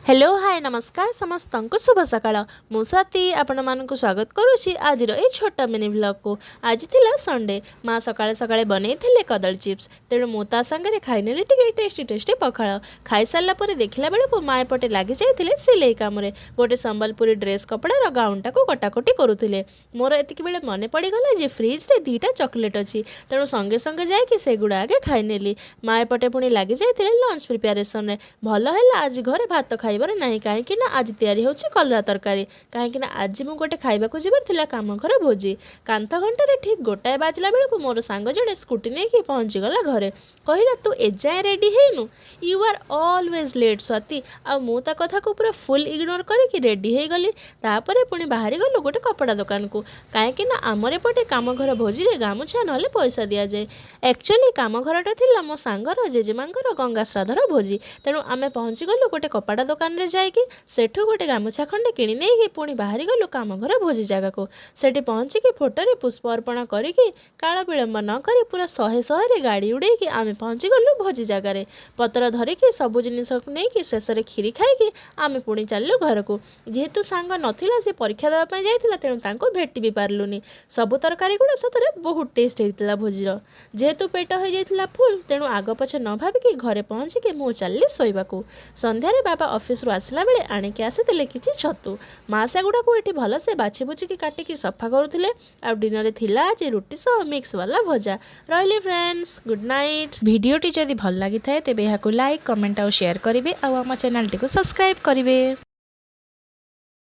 Hello hi नमस्कार समस्त को शुभ सकाळ मु स्वाति आपण मानक स्वागत करुँची आज ये छोटा मिनी व्लॉग को। आज थिला संडे माँ सकाळे सकाळे बनै थिले कदली चिप्स तेणु मु ता संगे खाई नेली टिके टेस्टी टेस्टी पखाळ। खाई सारा पर देखला बेलू माँ एपटे लगी जाइए सिलाई कम गोटे संबलपुरी ड्रेस कपड़ार गाउनटा को कटाकटी करुले। मोर एतिक बेले मन पड़गला जे फ्रिज रे दीटा चॉकलेट अच्छी तेणु संगे संगे जाकि सेगुड़ा आगे खाई नेली। माँ एपटे पुणी लगी जाइए लंच प्रिपेरेसन में भल है आज घरे भात खाइबार नहीं कहीं आज तैयारी होची कलरा तरकारी कहीं आज मु गोटे खाइबाकू जिबार थिला काम घर भोजी। कांथ घंटे ठीक गोटाए बाजला बेलू मोर सांग जड़े स्कूटी नहीं कि पहुँची गला घरे कहला तू एजाए रेडी हैनु you are always late Swati आ मु ता कथा को पूरा फुल इग्नोर करके रेडी हो गली। तापर पुणी बाहरी गलु गोटे कपड़ा दुकान को कहीं आमर एपटे काम घर भोजी रे गामुछा ना पैसा दि जाए। एक्चुअली काम घरटा थिला मो सांगर जेजेमांकर गंगा श्राद्धर भोजी तेणु आमे पहुँची गलु गोटे कपड़ा दुकान रे जाइए सेठू गोटे गामुछा खंडे किणी नहीं पुणी बाहरी गलु काम घर भोजी जगह को सेठी पहुँचिकी फोटो पुष्प अर्पण करिकी काल विलंब न करी पूरा शहे शहे गाड़ी उड़ेकी आमे पहुँची गलु भोजी जगार पतर धरिकी सबु जिनिस नहीं शेष में खीरी खाई आमे पुणी चलू घर को। जेहेतु सांग नथिला से परीक्षा देवाई जाइए तेणु तांको भेटी भी पार्लुनी। सबु तरकारी गुड़ा सतरे बहुत टेस्ट होता भोजीर जेहेतु पेट हो जाइए फुल तेणु आग पछे न भाविकी घरे पहुँचिकी मु चलली शोइबाकू। संध्यारे बाबा ऑफिस रु आसला बेले आणिकी आसीथिले किछि छतु माँ सेगुड़ा को एठी भल से बाछि बुझिकी काटिकी सफा करुथिले। आ डिनर थिला आज रुटी सह मिक्स वाला भजा। रहिले फ्रेंड्स गुड नाइट। वीडियोटी जदि भल लागि थाए तेबे याकू लाइक कमेंट और शेयर करिवे आ आम चैनल टी को सब्सक्राइब करिवे।